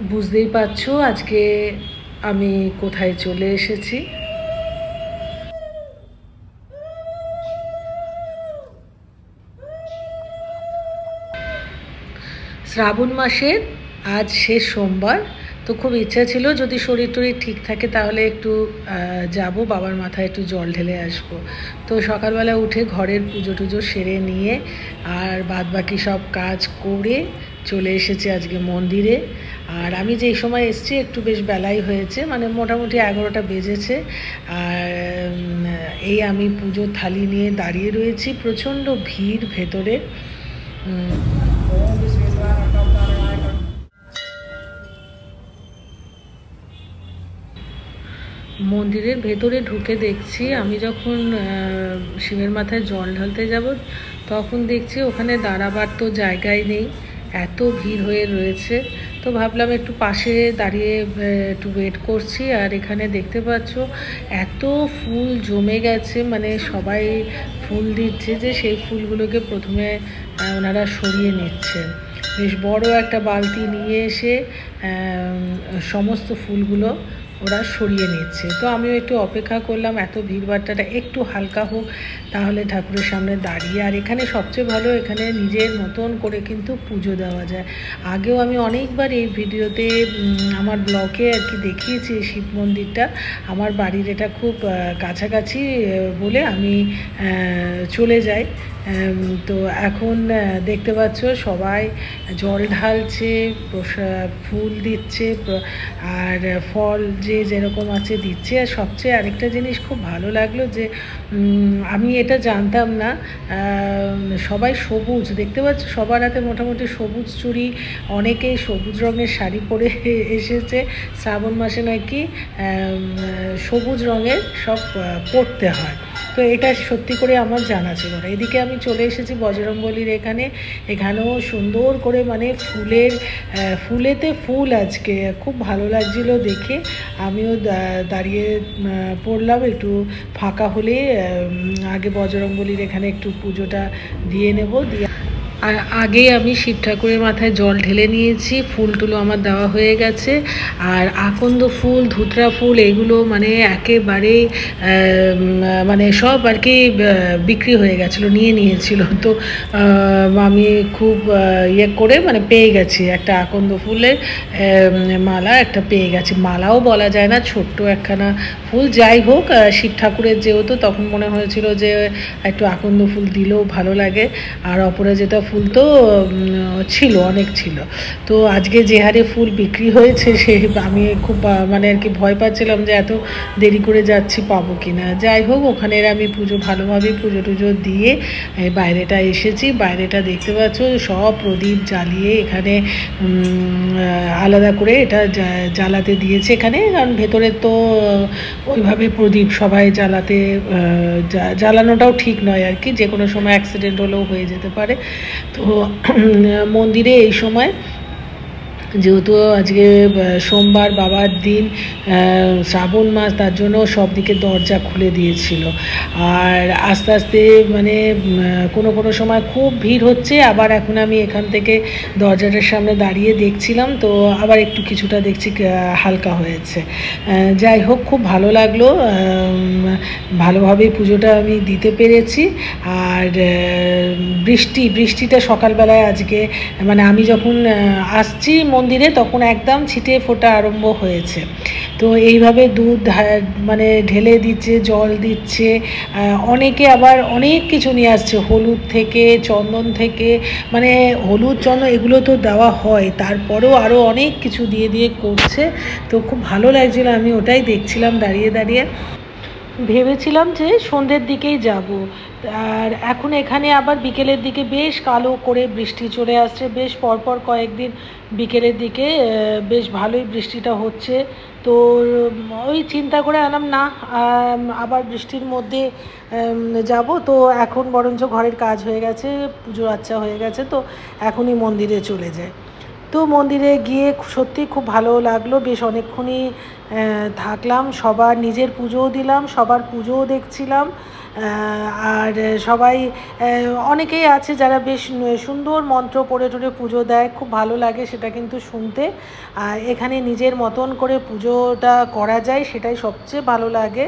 বুঝতেই পারছো আজকে আমি কোথায় চলে এসেছি। শ্রাবণ মাসের আজ শেষ সোমবার। তো খুব ইচ্ছা ছিল যদি শরীর টরীর ঠিক থাকে তাহলে একটু যাব, বাবার মাথায় একটু জল ঢেলে আসবো। তো সকালবেলা উঠে ঘরের পুজো টুজো সেরে নিয়ে আর বাদবাকি সব কাজ করে চলে এসেছি আজকে মন্দিরে। আর আমি যেই সময় এসেছি একটু বেশ বেলাই হয়েছে, মানে মোটামুটি 11টা বেজেছে। আর এই আমি পুজোর থালি নিয়ে দাঁড়িয়ে রয়েছি, প্রচণ্ড ভিড় ভেতরে। মন্দিরের ভেতরে ঢুকে দেখছি, আমি যখন শিবের মাথায় জল ঢালতে যাব তখন দেখছি ওখানে দাঁড়াবার তো জায়গাই নেই, এত ভিড় হয়ে রয়েছে। তো ভাবলাম একটু পাশে দাঁড়িয়ে একটু ওয়েট করছি। আর এখানে দেখতে পাচ্ছ এত ফুল জমে গেছে, মানে সবাই ফুল দিচ্ছে, যে সেই ফুলগুলোকে প্রথমে ওনারা সরিয়ে নিচ্ছে। বেশ বড় একটা বালতি নিয়ে এসে সমস্ত ফুলগুলো ওরা সরিয়ে নিচ্ছে। তো আমিও একটু অপেক্ষা করলাম এত ভিড়ভাট্টাটা একটু হালকা হোক, তাহলে ঠাকুরের সামনে দাঁড়িয়ে। আর এখানে সবচেয়ে ভালো, এখানে নিজের মতন করে কিন্তু পুজো দেওয়া যায়। আগেও আমি অনেকবার এই ভিডিওতে আমার ব্লগে আর কি দেখিয়েছি শিব মন্দিরটা। আমার বাড়ির এটা খুব কাছাকাছি বলে আমি চলে যাই। তো এখন দেখতে পাচ্ছ সবাই জল ঢালছে, ফুল দিচ্ছে, আর ফল যে যেরকম আছে দিচ্ছে। আর সবচেয়ে আরেকটা জিনিস খুব ভালো লাগলো যে আমি এটা জানতাম না, সবাই সবুজ, দেখতে পাচ্ছ সবার হাতে মোটামুটি সবুজ চুড়ি, অনেকেই সবুজ রঙের শাড়ি পরে এসেছে। শ্রাবণ মাসে নাকি সবুজ রঙের সব পরতে হয়। তো এটা সত্যি করে আমার জানা ছিল না। এদিকে আমি চলে এসেছি বজরংবলীর এখানেও সুন্দর করে, মানে ফুলেতে ফুল আজকে খুব ভালো লাগছিল দেখে। আমিও দাঁড়িয়ে পড়লাম, একটু ফাঁকা হলে আগে বজরংবলীর এখানে একটু পুজোটা দিয়ে নেব। আর আগে আমি শিব ঠাকুরের মাথায় জল ঢেলে নিয়েছি, ফুল টুলো আমার দেওয়া হয়ে গেছে। আর আকন্দ ফুল, ধুতরা ফুল, এগুলো মানে একেবারেই মানে সব আর কি বিক্রি হয়ে গেছিলো, নিয়েছিল। তো আমি খুব ইয়ে করে মানে পেয়ে গেছি একটা আকন্দ ফুলের মালা, একটা পেয়ে গেছি। মালাও বলা যায় না, ছোট্ট একখানা ফুল। যাই হোক, শিব ঠাকুরের যেহেতু, তখন মনে হয়েছিল যে একটু আকন্দ ফুল দিলেও ভালো লাগে। আর অপরাজিতা ফুল তো ছিল, অনেক ছিল। তো আজকে যে হারে ফুল বিক্রি হয়েছে সে আমি খুব মানে আর কি ভয় পাচ্ছিলাম যে এত দেরি করে যাচ্ছি পাবো কি না। যাই হোক, ওখানের আমি ভালোভাবে পুজো টুজো দিয়ে বাইরেটা এসেছি। বাইরেটা দেখতে পাচ্ছ সব প্রদীপ জ্বালিয়ে এখানে আলাদা করে এটা জ্বালাতে দিয়েছে এখানে, কারণ ভেতরে তো ওইভাবে প্রদীপ সবাই জ্বালানোটাও ঠিক নয় আর কি, যে কোনো সময় অ্যাক্সিডেন্ট হলেও হয়ে যেতে পারে। তো মন্দিরে এই সময় যেহেতু আজকে সোমবার, বাবার দিন, শ্রাবণ মাস, তার জন্য সব দিকে দরজা খুলে দিয়েছিল। আর আস্তে আস্তে মানে কোনো সময় খুব ভিড় হচ্ছে, আবার এখন আমি এখান থেকে দরজাটার সামনে দাঁড়িয়ে দেখছিলাম, তো আবার একটু কিছুটা দেখছি হালকা হয়েছে। যাই হোক, খুব ভালো লাগলো, ভালোভাবে পুজোটা আমি দিতে পেরেছি। আর বৃষ্টিটা সকালবেলায় আজকে, মানে আমি যখন আসছি মন্দিরে তখন একদম ছিটে ফোটা আরম্ভ হয়েছে। তো এইভাবে দুধ মানে ঢেলে দিচ্ছে, জল দিচ্ছে, অনেকে আবার অনেক কিছু নিয়ে আসছে, হলুদ থেকে, চন্দন থেকে, মানে হলুদ চন্দন এগুলো তো দেওয়া হয়, তারপরেও আরও অনেক কিছু দিয়ে করছে। তো খুব ভালো লাগছিল, আমি ওটাই দেখছিলাম দাঁড়িয়ে দাঁড়িয়ে। ভেবেছিলাম যে সন্ধ্যের দিকেই যাব, আর এখন এখানে আবার বিকেলের দিকে বেশ কালো করে বৃষ্টি চলে আসছে। বেশ পরপর কয়েকদিন বিকেলের দিকে বেশ ভালোই বৃষ্টিটা হচ্ছে। তো ওই চিন্তা করে আনলাম না আবার বৃষ্টির মধ্যে যাব। তো এখন বরঞ্চ ঘরের কাজ হয়ে গেছে, পুজো আচ্ছা হয়ে গেছে, তো এখনই মন্দিরে চলে যায়। তো মন্দিরে গিয়ে সত্যি খুব ভালো লাগলো, বেশ অনেকক্ষণই থাকলাম, সবার নিজের পুজোও দিলাম, সবার পুজোও দেখছিলাম। আর সবাই অনেকেই আছে যারা বেশ সুন্দর মন্ত্র পড়ে টড়ে পুজো দেয়, খুব ভালো লাগে সেটা কিন্তু শুনতে। এখানে নিজের মতন করে পুজোটা করা যায়, সেটাই সবচেয়ে ভালো লাগে।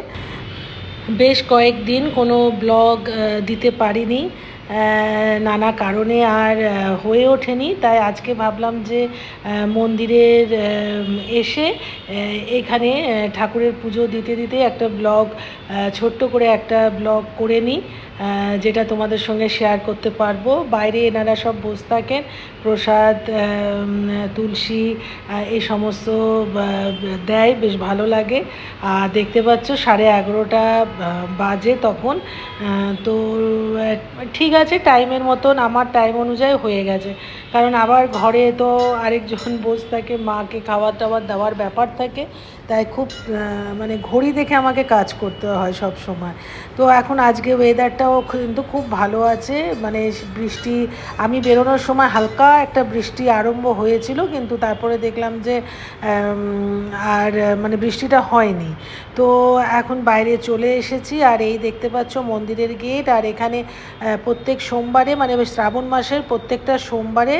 বেশ কয়েকদিন কোনো ব্লগ দিতে পারিনি, নানা কারণে আর হয়ে ওঠেনি, তাই আজকে ভাবলাম যে মন্দিরের এসে এখানে ঠাকুরের পুজো দিতে দিতে একটা ব্লগ, ছোট্ট করে একটা ব্লগ করে নিই, যেটা তোমাদের সঙ্গে শেয়ার করতে পারবো। বাইরে এনারা সব বসে থাকেন, প্রসাদ তুলসী এই সমস্ত দেয়, বেশ ভালো লাগে। আর দেখতে পাচ্ছ 11:30 বাজে তখন। তো ঠিক আছে, টাইমের মতন আমার টাইম অনুযায়ী হয়ে গেছে, কারণ আবার ঘরে তো আরেকজন বসে থাকে, মাকে খাবার টাবার দেওয়ার ব্যাপার থাকে, তাই খুব মানে ঘড়ি দেখে আমাকে কাজ করতে হয় সব সময়। তো এখন আজকে ওয়েদারটাও কিন্তু খুব ভালো আছে, মানে বৃষ্টি, আমি বেরোনোর সময় হালকা একটা বৃষ্টি আরম্ভ হয়েছিল, কিন্তু তারপরে দেখলাম যে আর মানে বৃষ্টিটা হয়নি। তো এখন বাইরে চলে এসেছি, আর এই দেখতে পাচ্ছ মন্দিরের গেট। আর এখানে প্রত্যেক সোমবারে, মানে শ্রাবণ মাসের প্রত্যেকটা সোমবারে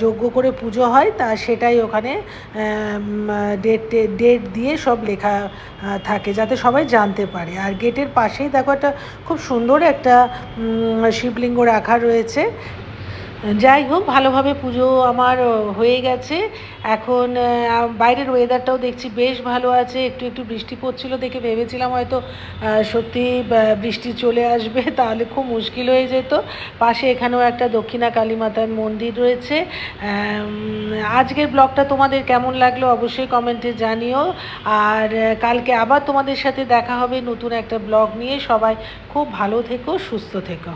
যজ্ঞ করে পুজো হয়, তা সেটাই ওখানে ডেট দিয়ে সব লেখা থাকে, যাতে সবাই জানতে পারে। আর গেটের পাশেই দেখো একটা খুব সুন্দর একটা শিবলিঙ্গ রাখা রয়েছে। যাই হোক, ভালোভাবে পুজো আমার হয়ে গেছে। এখন বাইরের ওয়েদারটাও দেখছি বেশ ভালো আছে, একটু একটু বৃষ্টি পড়ছিল দেখে ভেবেছিলাম হয়তো সত্যি বৃষ্টি চলে আসবে, তাহলে খুব মুশকিল হয়ে যেত। পাশে এখানেও একটা দক্ষিণা কালী মাতার মন্দির রয়েছে। আজকের ব্লগটা তোমাদের কেমন লাগলো অবশ্যই কমেন্টে জানিও। আর কালকে আবার তোমাদের সাথে দেখা হবে নতুন একটা ব্লগ নিয়ে। সবাই খুব ভালো থেকো, সুস্থ থেকো।